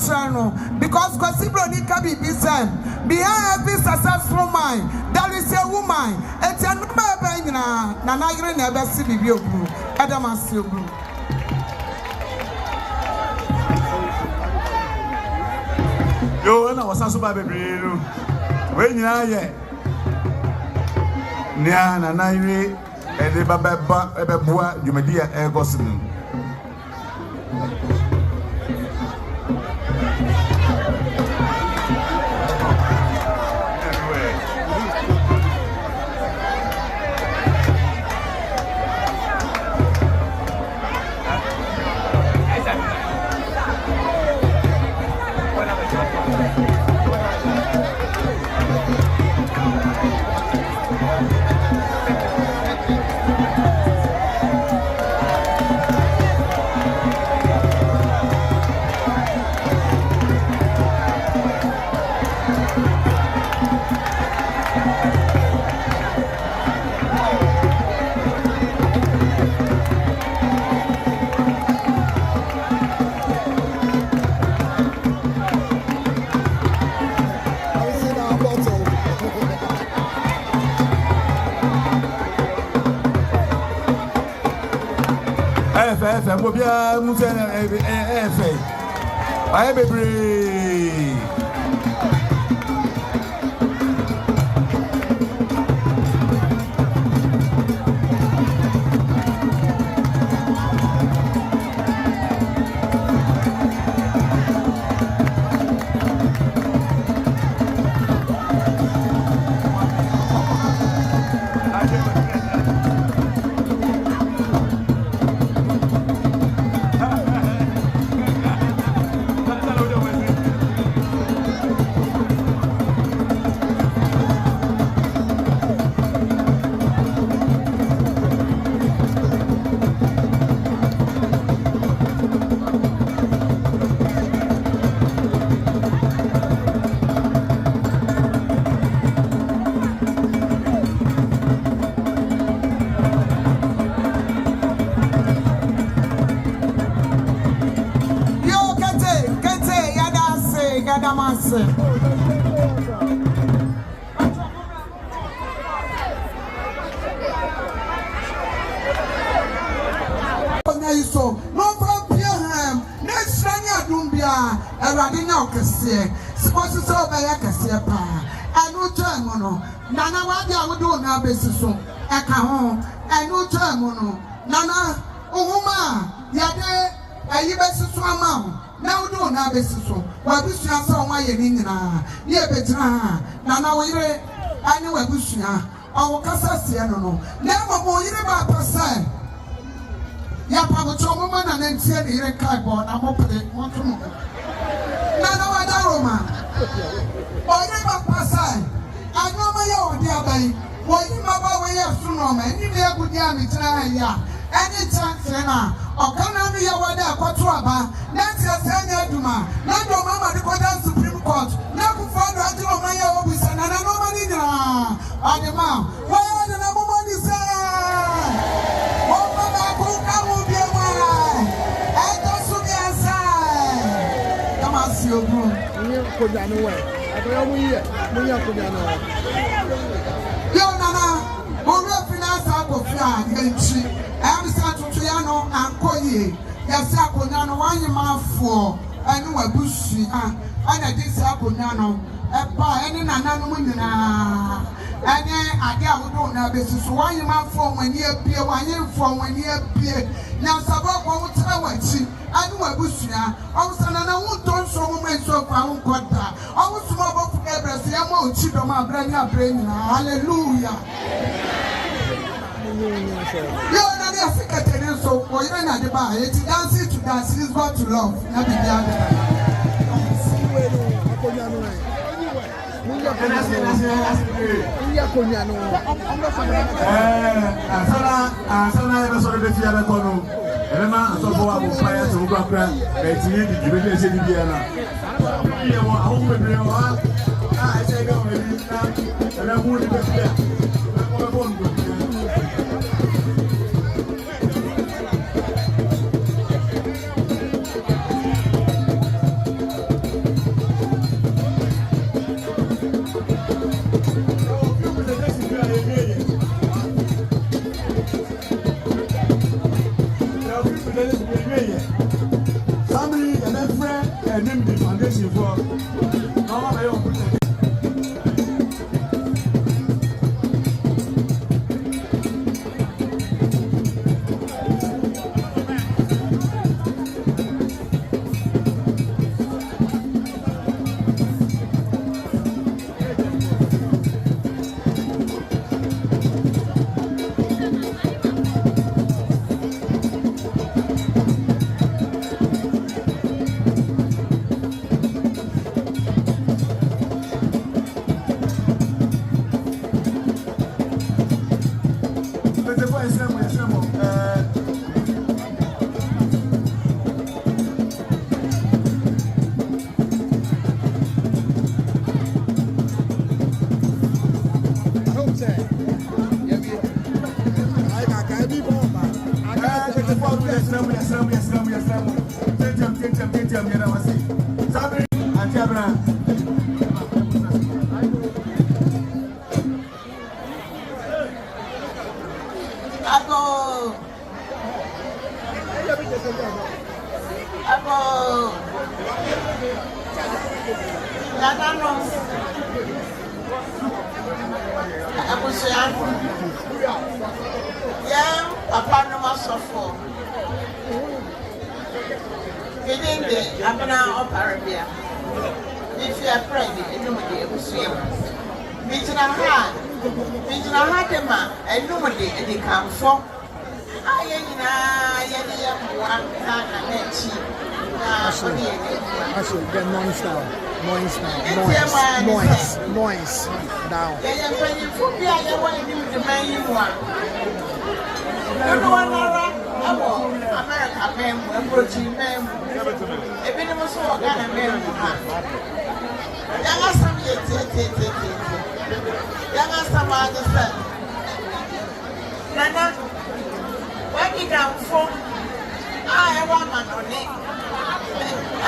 channel because Kwasibro ni kabi bisem. Behind every successful mind, there is a woman. It's a number na Nagre never see the view. Adamasi blue. Yo, and I was also baby. When you are yet. Nia na Nagre and the Baba you may dear air gossiping. I'm going to so no from Pierham, next Rania Dumbia, a Radina Cassia, supposed to serve by a Cassia pa, and no termono, Nana Wadia would do now basis, a cajon, and no termono, Nana, Uma, Yade, a Yibes Swamam. Now do na besiso wa busua so wa ye nyina ye betra na na wo yire ani wa busua o kasa sie no na mo yire ba pasa ya pa mo chomo ma na ntie ni yire kai bo na mo pele mo tunu na na wa da roma o yire ba pasa anyo ma ya odi abai wo yire ma ba we ya suno ma ni ne agudi ami tra ya any chance na Okana mi ya wada akwatu aba na ti asanya aduma na do mama di koda Supreme Court na ku fado ati o man ya obisa na no mani na adema wa ya na mo mani sa o baba ku ka mu bi wa e to su bi asa kama si ogun ni ko ja no we adoyo mu ya ko ja no yo nana o re finance akofia di nchi I'm starting to Yano and Koye. Yes, Akonano, one man for I know a bush, and I did Sakonano, a bar, any Nanana. And then I don't know business. One man for when you appear, 1 year from when you appear. Now, Sabak won't tell what she, I know a bush. Also, I won't turn so much so I won't got that. I was small for every Siamo, cheap on my brain. Hallelujah. Yo, Africa so for you and the bar, it's dancing to dance, it's what to love. Not be the other. Animde foundation for normal way of Apirede. If you are Apirede, Animde, Bijina and nobody they come for. I should get noise down. Noise down. Akuapem, approaching them. A bit of a sword and a man. Young as some yet, young as some understand. Nana, when you down for I want man on it. I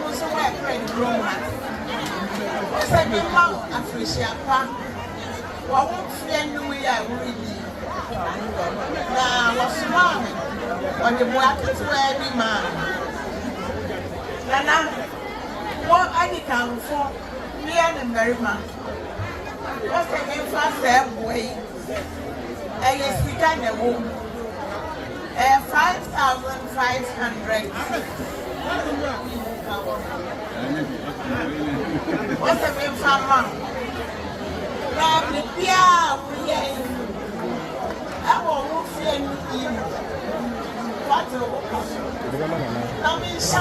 was a white friend, Roman. Said me, Mount Africa, what won't friend we are really. Now, what's wrong? On the black is where every man. Nana, what I come for me and the Merriman. What's the name for that way? And you speak on the womb. 5,500. What's the name for mom? Now, the Pia, I won't fear you. What I mean, so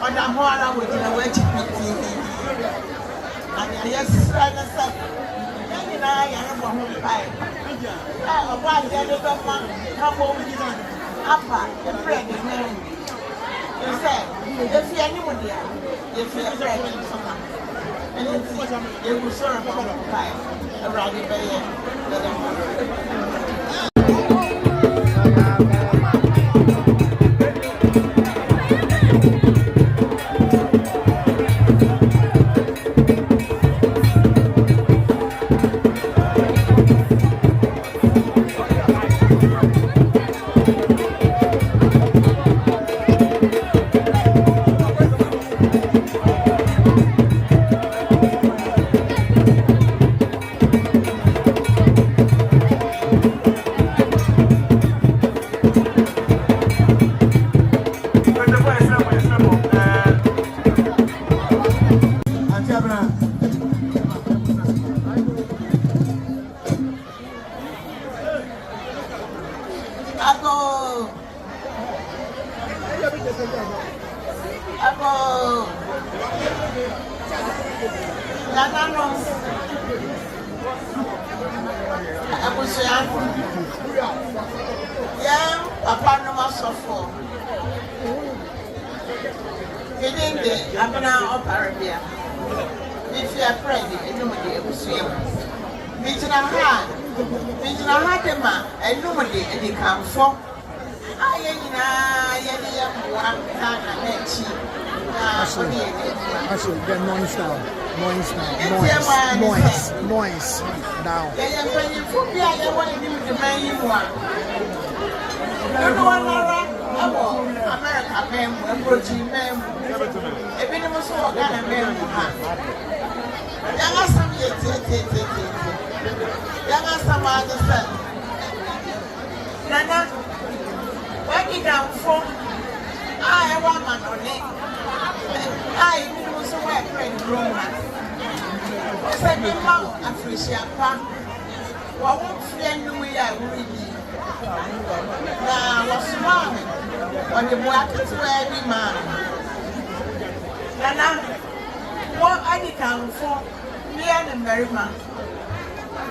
on the morning with the wedding meeting. And yes, I am a home pie. I want the other man come over here. Upper, the bread is name. You said, if you are anybody, if you are pregnant, and you will serve a pie around the bay. Apirede. If you are Apirede, nobody will swim. Bijina and nobody they come for. I should get noise down. Noise down. America, approaching them. for Ghana men. Young as some yet, young as some other son. Nana, when you down for I want man on it. I was a wet friend grown. Said me, Mount Africa. What won't friend we are really? Now, what's wrong? On the market to every man. Nana, what I can for me and the Merriman.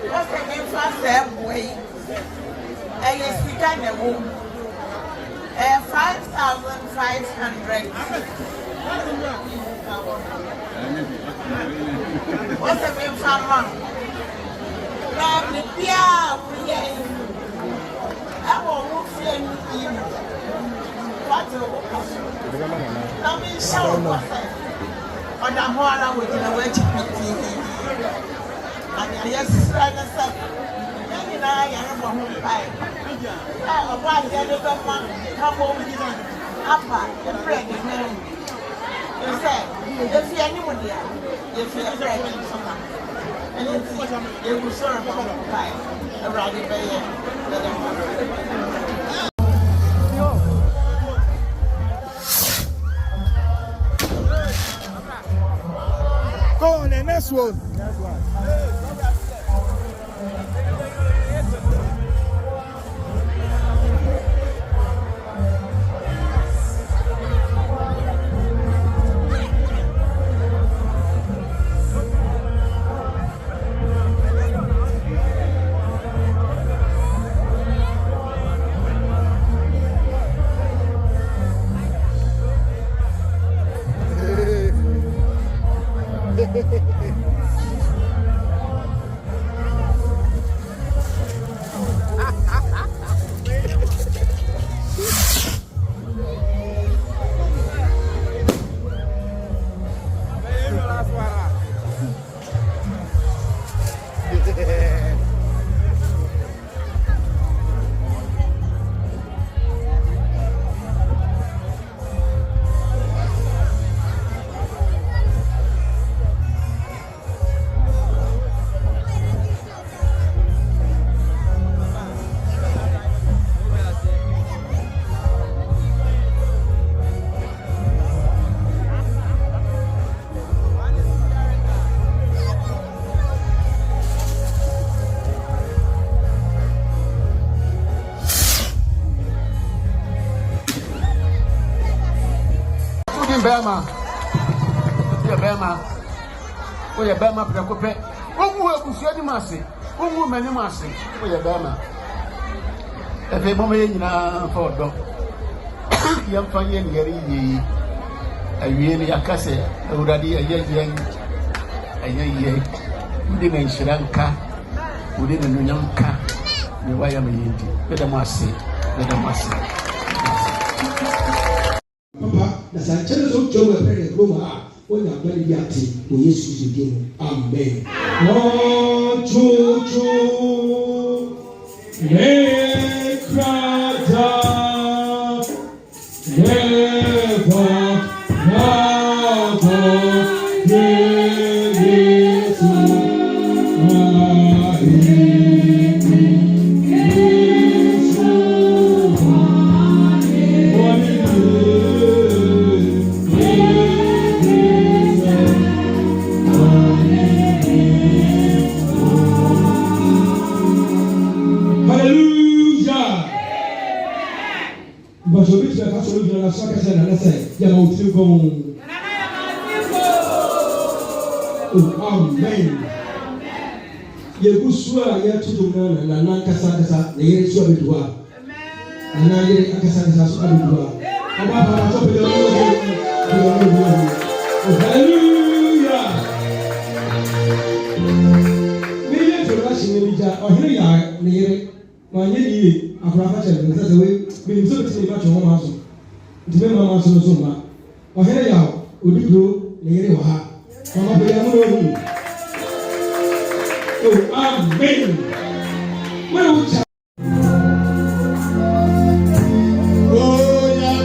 What's the name for that way? And you speak on the womb. 5,500. What's the name for mom? Now, the Pia, I won't feel you. What I mean, show on the horror with the wedge. And yes, I am a home pie. Why the other one come over here? Upper, the bread is known. You say, if you are anybody, if you are bread, and you will serve a home pie around the bay. Go on the next one. Bema, yeah, Bema, oh, yeah, Bema, Akuapem. Who will see any massy? Who will many massy? Oh, yeah, Bema. If a moment for dog, young funny and Gary, I really a cassette, already a young, within Sri Lanka, within a young car, the Wyoming, with a massy, with a massy. Papa, that's a chance of Joe Apirede Roma. When you are very yachty, we use to do. Amen. Oh, Jojo, Mankrado, never, Amen. Yegusua ya tudumana na nankasa kasa na yere suwa bidua. Na yere akasa kasa suwa bidua. Aba ba so pe yo. Hallelujah. Me ye to rashi me bija ohiri ya na yere. Ma nye ni afrafa chele na se we me nso bi ti ma cho ma so. Ntime ma so so ma. Ohiri ya oduduro na yere wa ha. Mama be ya mo no. Oh, amen. When we oh, yeah,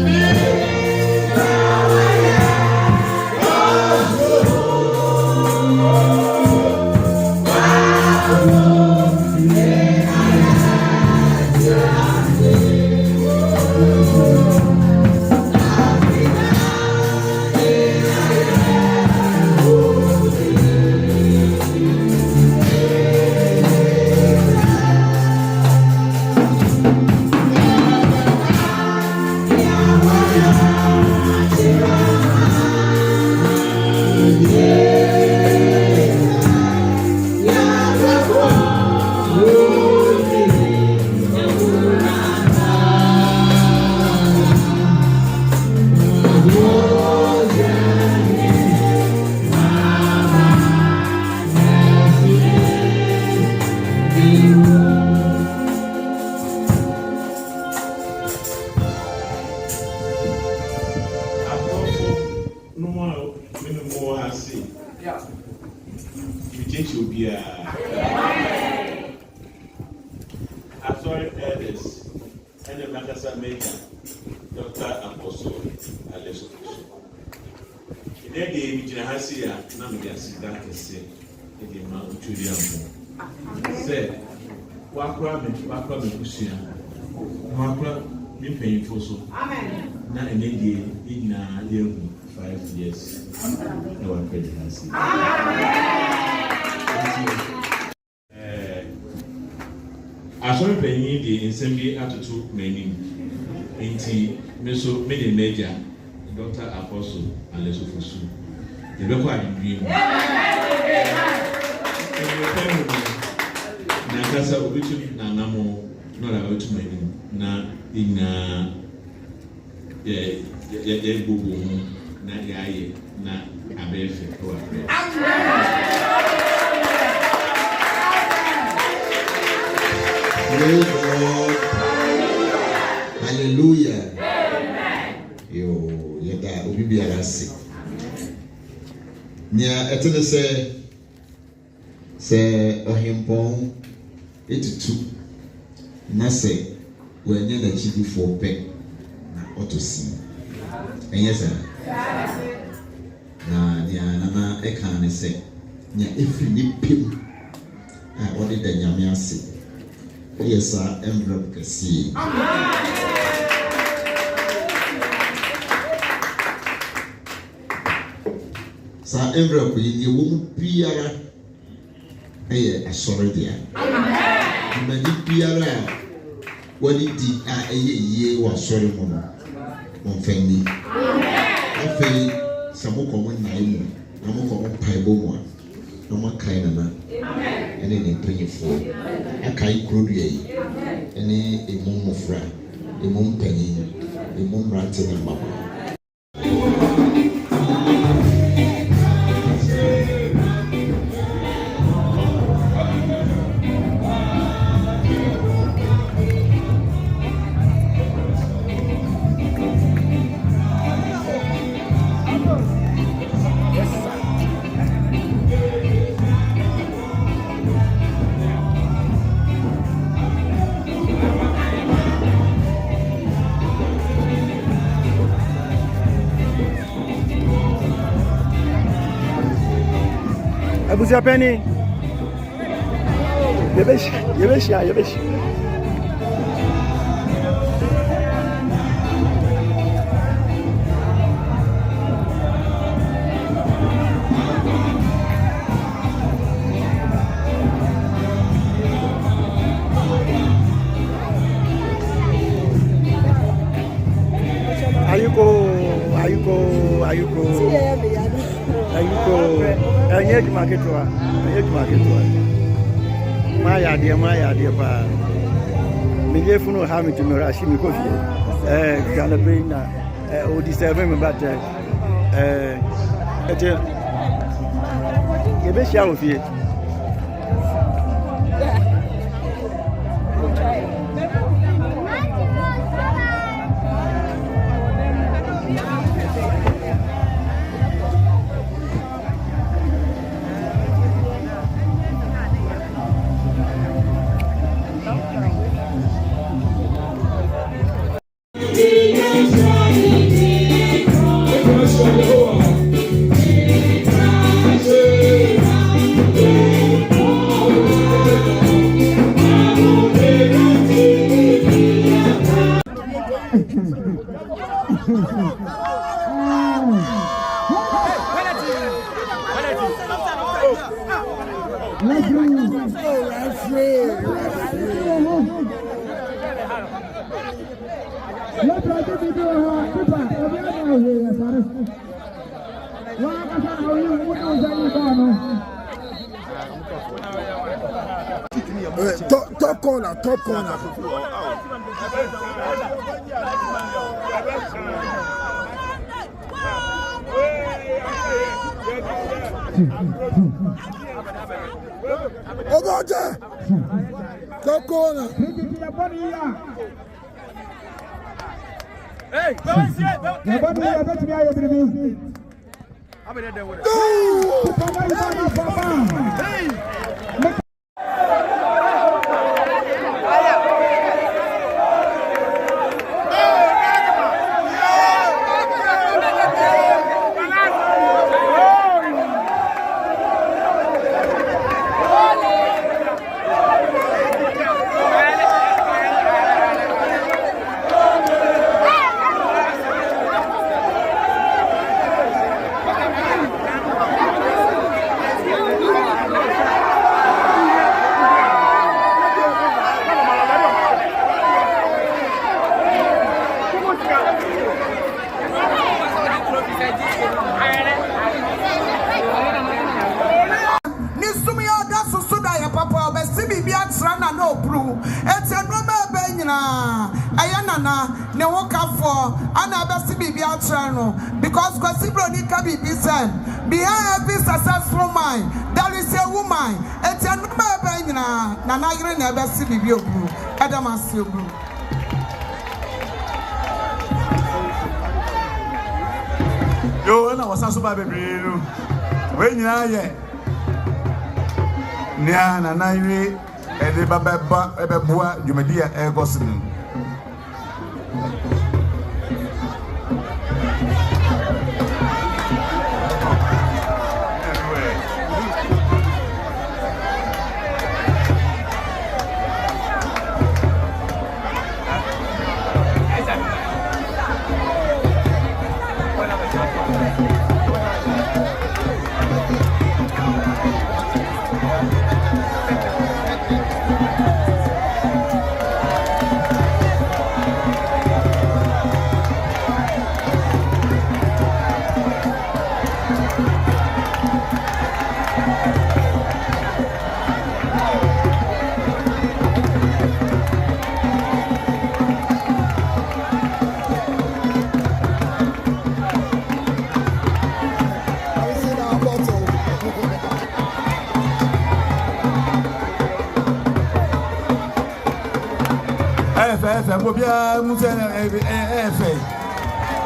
no more minimum I see. Yeah. You teach you be I'm sorry, elders, and the Makasa Major, Dr. Apostle Alesso. In that day, which I see, Namia Sida can say, in the Mount Julian. Said, Wakra, Kusia, Wakra, be painful so. Amen. Not in India, in 5 years. No one paid the asɔre panyin de nsɛm bi atoto m'anim nti me so me de major Dr. Apostle Alesso Fosu yɛbɛkɔ adwendwen mu na kasa obitum na anamo na ɔda obitum anim na nyinaa yɛ gbogbo mu na yɛayɛ na abɛyɛ fɛ ɛwɔ abɛyɛ. Praise God. Hallelujah. Yo, yada obi biara se. Nia etene se ohempon etutu na se wenye na chidifo pe na otosi. Enye sa. Na nia nana eka ne se nia efri ni pim a odi da nyame ase. Yes, sir, envelope can see. Sir, envelope you won't be a sorry dear. Many Piara, what it did a year was sorry, Mona, on family. I feel some more common name, no more common piebone one, no more kind of man. And then in 24, I can't grow any a mum of rat, a mum penny, a mum ranting and mama. Abusia Penny. Yebeshi. Ayuko. Enyeji marketwa. Maya dia pa. Mije funu ha mi tumira shi mi ko fi. Kana be na o disturb me but ete yebeshi awo fi. Top corner. Ogoje! Top corner. Hey, Because behind every successful mind, there is a woman. It's a number Nana never see you. Yo, I was also baby. When you are here, Niana, Nairi, and the Baba, you may be a gossip. Bobia Musa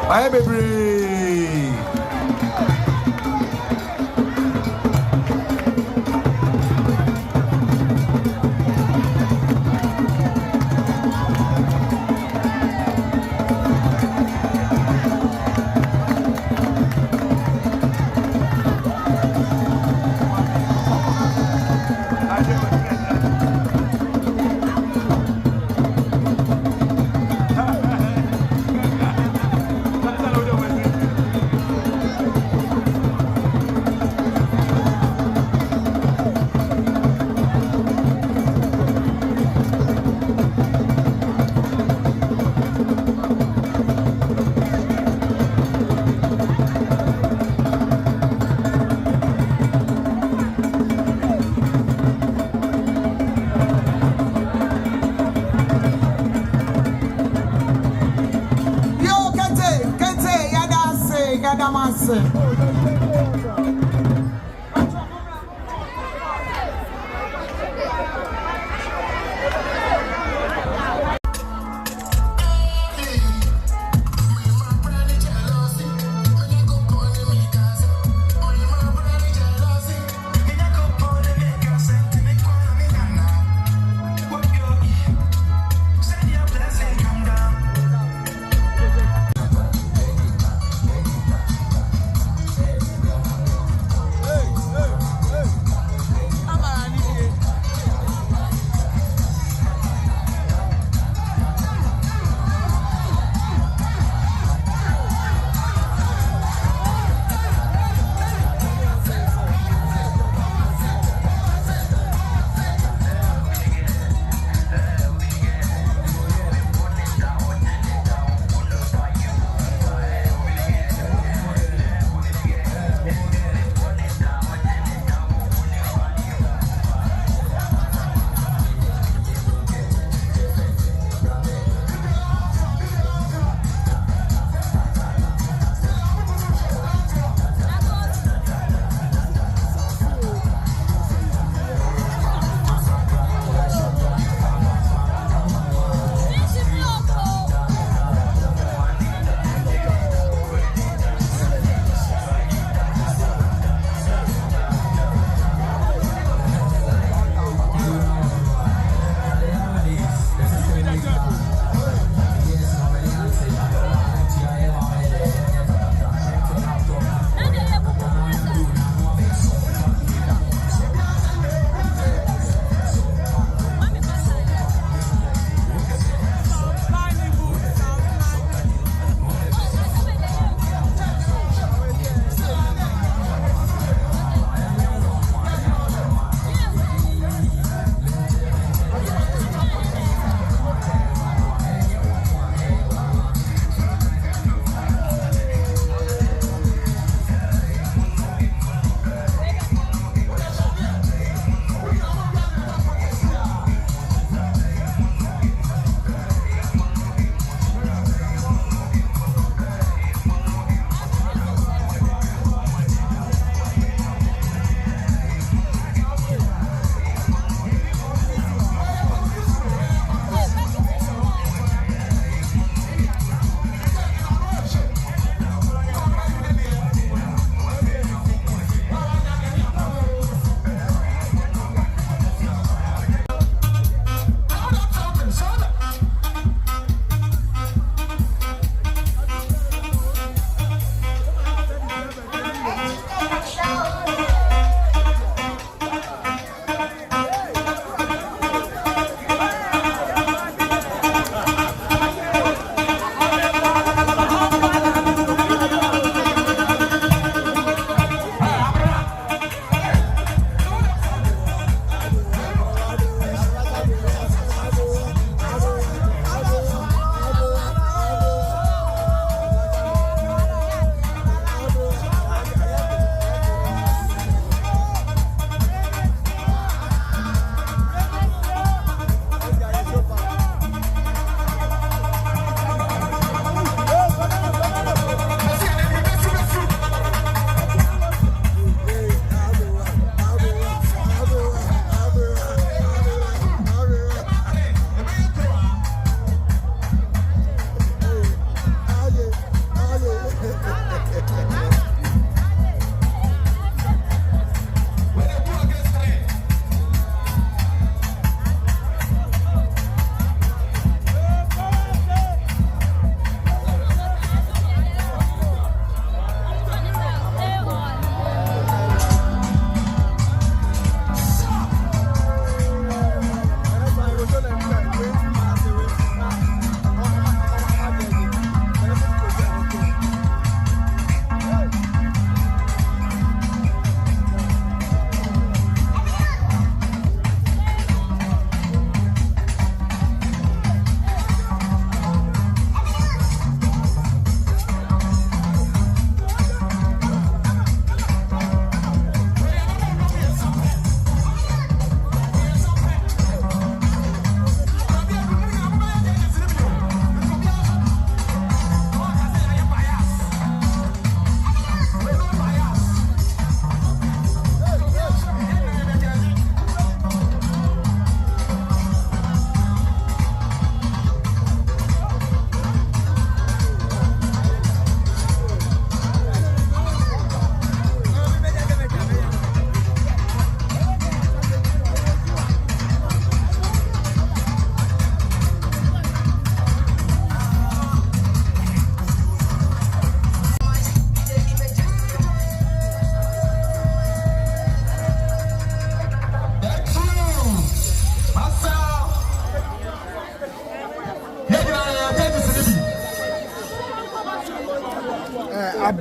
I baby.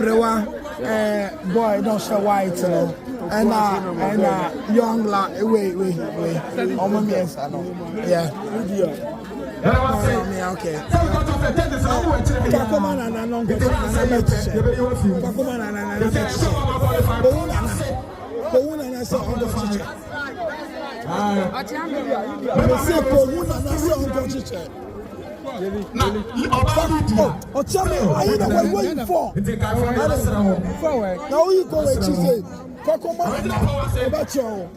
Abrewa, boy, don't show white, and young la, wait, yes, I know, yeah, okay. Kakoman and Anon, Kakoman and oh, tell me, what are you waiting for? Now you go and she say, Kakoma, about you.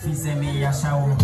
Fizemi ya shawo